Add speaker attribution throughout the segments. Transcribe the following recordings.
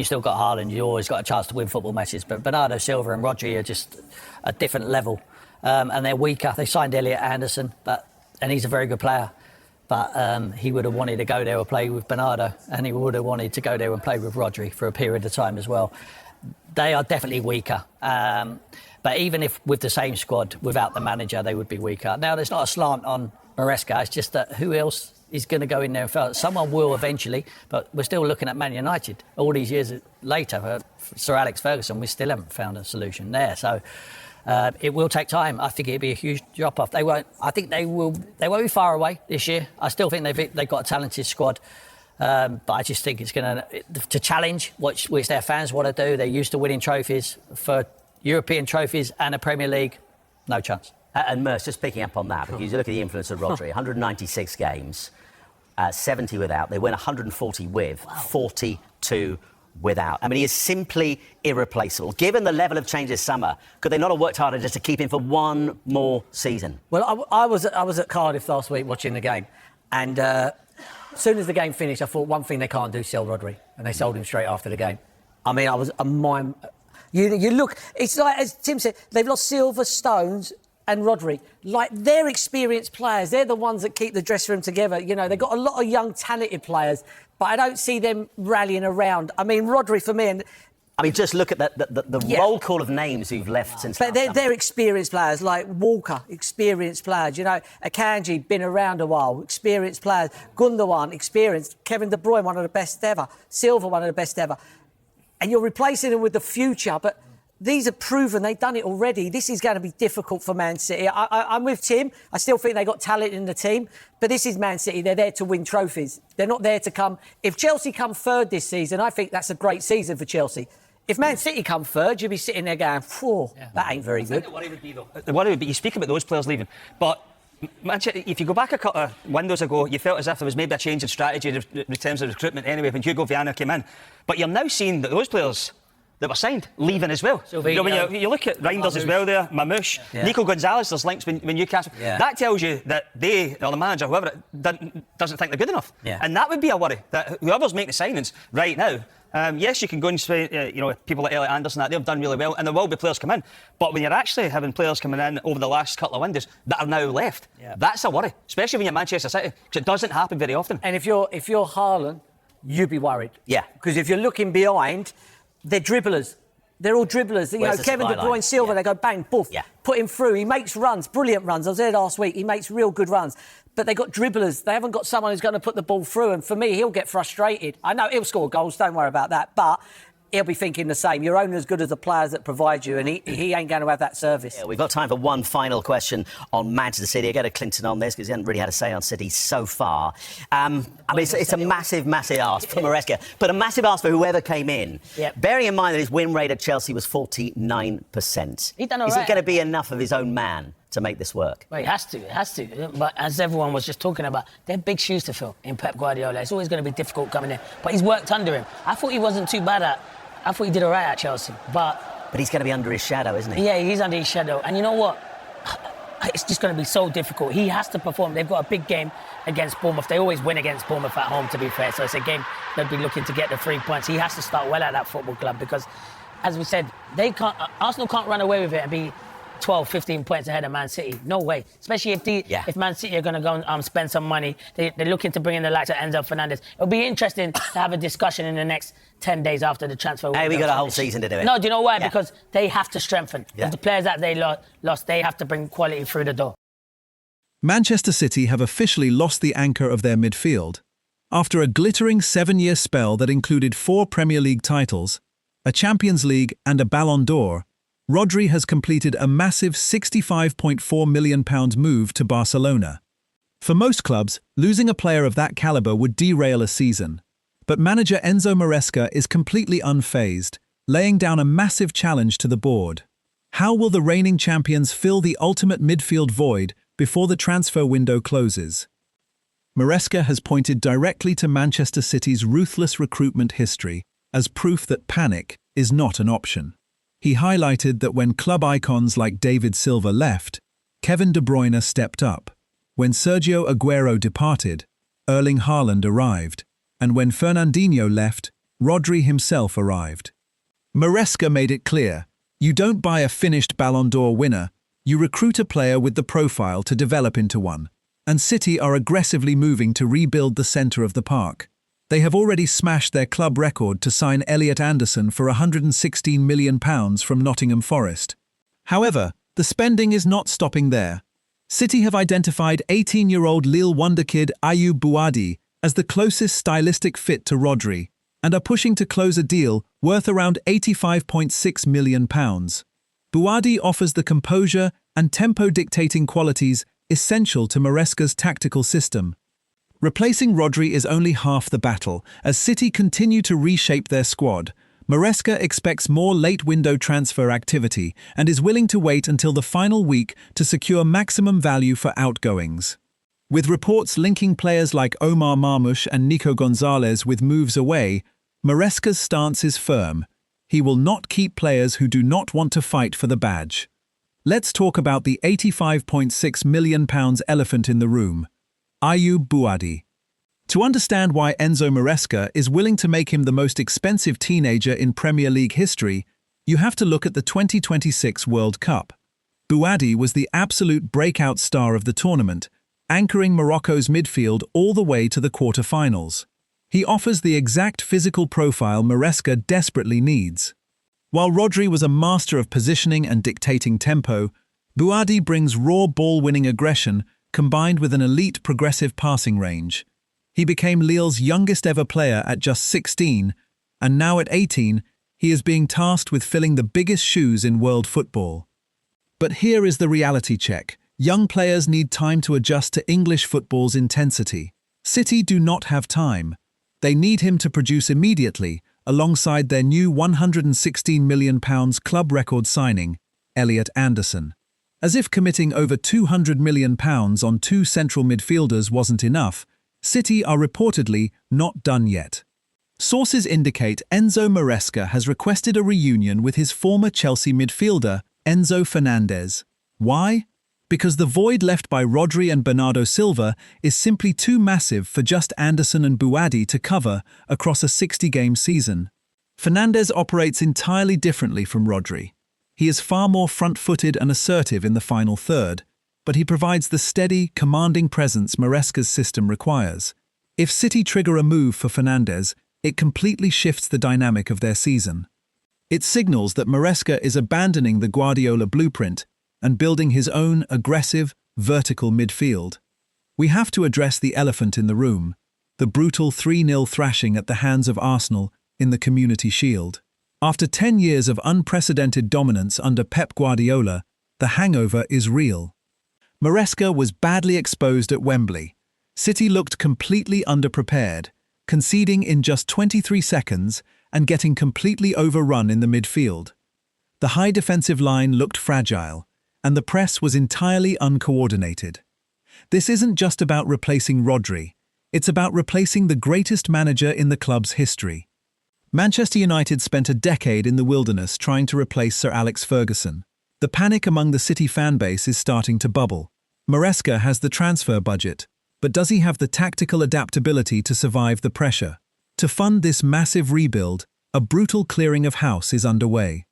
Speaker 1: You still got Haaland, you always got a chance to win football matches, but Bernardo Silva and Rodri are just a different level, and they're weaker. They signed Elliot Anderson, and he's a very good player, but he would have wanted to go there or play with Bernardo, and he would have wanted to go there and play with Rodri for a period of time as well. They are definitely weaker, but even if with the same squad, without the manager, they would be weaker. Now, there's not a slant on Maresca, it's just that who else is going to go in there and fail? Someone will eventually, but we're still looking at Man United. All these years later, Sir Alex Ferguson, we still haven't found a solution there. So it will take time. I think it'll be a huge drop-off. They won't be far away this year. I still think they've got a talented squad. But I just think it's going to challenge which their fans want to do. They're used to winning trophies, for European trophies and a Premier League. No chance.
Speaker 2: And Merce, just picking up on that, because you look at the influence of Rodri, 196 games, 70 without. They win 140 with, 42 without. I mean, he is simply irreplaceable. Given the level of change this summer, could they not have worked harder just to keep him for one more season?
Speaker 3: Well, I was at Cardiff last week watching the game, and as soon as the game finished, I thought one thing they can't do is sell Rodri, and they sold him straight after the game. I mean, I was a mime. You look, it's like, as Tim said, they've lost Silva, Stones and Rodri. Like, they're experienced players. They're the ones that keep the dressing room together. You know, they've got a lot of young, talented players, but I don't see them rallying around. I mean, Rodri, for me... And
Speaker 2: I mean, just look at the roll call of names who've left since...
Speaker 3: But they're experienced players, like Walker, experienced players. You know, Akanji, been around a while, experienced players. Gundogan, experienced. Kevin De Bruyne, one of the best ever. Silva, one of the best ever. And you're replacing them with the future, but... These are proven, they've done it already. This is going to be difficult for Man City. I'm with Tim. I still think they've got talent in the team. But this is Man City. They're there to win trophies. They're not there to come... If Chelsea come third this season, I think that's a great season for Chelsea. If Man City come third, you'll be sitting there going, phew, that ain't very good.
Speaker 4: The worry would be, though. The worry would be, you speak about those players leaving, but Manchester, if you go back a couple of windows ago, you felt as if there was maybe a change in strategy in terms of recruitment anyway when Hugo Viana came in. But you're now seeing that those players that were signed leaving as well. You know, when you look at Reinders as well there, Mamouche, Nico Gonzalez, there's links when Newcastle. That tells you that they, or the manager, whoever, doesn't think they're good enough. And that would be a worry, that whoever's making the signings right now, yes, you can go and say, you know, people like Elliot Anderson, that they've done really well, and there will be players come in. But when you're actually having players coming in over the last couple of windows that are now left, that's a worry, especially when you're Manchester City, because it doesn't happen very often.
Speaker 3: And if you're Haaland, you'd be worried.
Speaker 2: Yeah.
Speaker 3: Because if you're looking behind, they're dribblers. They're all dribblers. You know, Kevin De Bruyne, Silva, they go bang, boof, put him through. He makes runs, brilliant runs. I was there last week. He makes real good runs. But they got dribblers. They haven't got someone who's going to put the ball through. And for me, he'll get frustrated. I know he'll score goals. Don't worry about that. But he'll be thinking the same. You're only as good as the players that provide you, and he ain't going to have that service.
Speaker 2: Yeah, we've got time for one final question on Manchester City. I go to Clinton on this because he hasn't really had a say on City so far. I mean, it's a massive, massive ask for Maresca, but a massive ask for whoever came in. Bearing in mind that his win rate at Chelsea was 49%.
Speaker 5: He done all
Speaker 2: Is
Speaker 5: right.
Speaker 2: it going to be enough of his own man to make this work?
Speaker 5: Well, it has to. But as everyone was just talking about, they're big shoes to fill in Pep Guardiola. It's always going to be difficult coming in. But he's worked under him. I thought he wasn't too bad I thought he did all right at Chelsea. But
Speaker 2: he's going to be under his shadow, isn't he?
Speaker 5: Yeah, he's under his shadow. And you know what? It's just going to be so difficult. He has to perform. They've got a big game against Bournemouth. They always win against Bournemouth at home, to be fair. So it's a game they'll be looking to get the 3 points. He has to start well at that football club because, as we said, Arsenal can't run away with it and be 12, 15 points ahead of Man City. No way. Especially if Man City are going to go and spend some money. They're looking to bring in the likes of Enzo Fernandez. It'll be interesting to have a discussion in the next 10 days after the transfer.
Speaker 2: Hey, we got a whole season to do it.
Speaker 5: No, do you know why? Because they have to strengthen. With the players that they lost, they have to bring quality through the door.
Speaker 6: Manchester City have officially lost the anchor of their midfield. After a glittering 7-year spell that included 4 Premier League titles, a Champions League and a Ballon d'Or, Rodri has completed a massive £65.4 million move to Barcelona. For most clubs, losing a player of that caliber would derail a season. But manager Enzo Maresca is completely unfazed, laying down a massive challenge to the board. How will the reigning champions fill the ultimate midfield void before the transfer window closes? Maresca has pointed directly to Manchester City's ruthless recruitment history as proof that panic is not an option. He highlighted that when club icons like David Silva left, Kevin De Bruyne stepped up. When Sergio Aguero departed, Erling Haaland arrived. And when Fernandinho left, Rodri himself arrived. Maresca made it clear, you don't buy a finished Ballon d'Or winner, you recruit a player with the profile to develop into one. And City are aggressively moving to rebuild the centre of the park. They have already smashed their club record to sign Elliot Anderson for £116 million from Nottingham Forest. However, the spending is not stopping there. City have identified 18-year-old Lille wonderkid Ayoub Bouadi as the closest stylistic fit to Rodri, and are pushing to close a deal worth around £85.6 million. Bouadi offers the composure and tempo-dictating qualities essential to Maresca's tactical system. Replacing Rodri is only half the battle. As City continue to reshape their squad, Maresca expects more late-window transfer activity and is willing to wait until the final week to secure maximum value for outgoings. With reports linking players like Omar Marmoush and Nico Gonzalez with moves away, Maresca's stance is firm. He will not keep players who do not want to fight for the badge. Let's talk about the £85.6 million elephant in the room, Ayoub Bouadi. To understand why Enzo Maresca is willing to make him the most expensive teenager in Premier League history, you have to look at the 2026 World Cup. Bouadi was the absolute breakout star of the tournament, anchoring Morocco's midfield all the way to the quarter-finals. He offers the exact physical profile Maresca desperately needs. While Rodri was a master of positioning and dictating tempo, Bouadi brings raw ball-winning aggression combined with an elite progressive passing range. He became Lille's youngest ever player at just 16, and now at 18, he is being tasked with filling the biggest shoes in world football. But here is the reality check. Young players need time to adjust to English football's intensity. City do not have time. They need him to produce immediately, alongside their new £116 million club record signing, Elliot Anderson. As if committing over £200 million on two central midfielders wasn't enough, City are reportedly not done yet. Sources indicate Enzo Maresca has requested a reunion with his former Chelsea midfielder, Enzo Fernandez. Why? Because the void left by Rodri and Bernardo Silva is simply too massive for just Anderson and Bouadi to cover across a 60-game season. Fernández operates entirely differently from Rodri. He is far more front-footed and assertive in the final third, but he provides the steady, commanding presence Maresca's system requires. If City trigger a move for Fernández, it completely shifts the dynamic of their season. It signals that Maresca is abandoning the Guardiola blueprint and building his own aggressive, vertical midfield. We have to address the elephant in the room, the brutal 3-0 thrashing at the hands of Arsenal in the Community Shield. After 10 years of unprecedented dominance under Pep Guardiola, the hangover is real. Maresca was badly exposed at Wembley. City looked completely underprepared, conceding in just 23 seconds and getting completely overrun in the midfield. The high defensive line looked fragile, and the press was entirely uncoordinated. This isn't just about replacing Rodri, it's about replacing the greatest manager in the club's history. Manchester United spent a decade in the wilderness trying to replace Sir Alex Ferguson. The panic among the City fanbase is starting to bubble. Maresca has the transfer budget, but does he have the tactical adaptability to survive the pressure? To fund this massive rebuild, a brutal clearing of house is underway.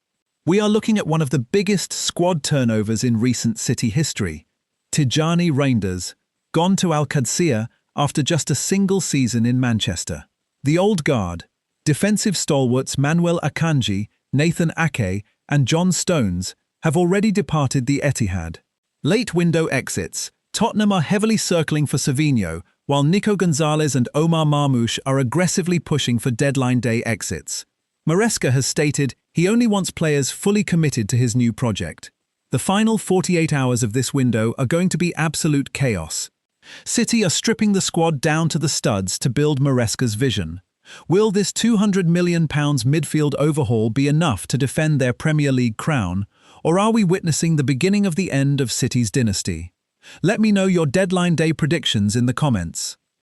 Speaker 6: We are looking at one of the biggest squad turnovers in recent City history. Tijani Reinders, gone to Al Qadsiya after just a single season in Manchester. The old guard, defensive stalwarts Manuel Akanji, Nathan Ake, and John Stones have already departed the Etihad. Late window exits. Tottenham are heavily circling for Savinho, while Nico Gonzalez and Omar Marmoush are aggressively pushing for deadline day exits. Maresca has stated he only wants players fully committed to his new project. The final 48 hours of this window are going to be absolute chaos. City are stripping the squad down to the studs to build Maresca's vision. Will this £200 million midfield overhaul be enough to defend their Premier League crown, or are we witnessing the beginning of the end of City's dynasty? Let me know your deadline day predictions in the comments.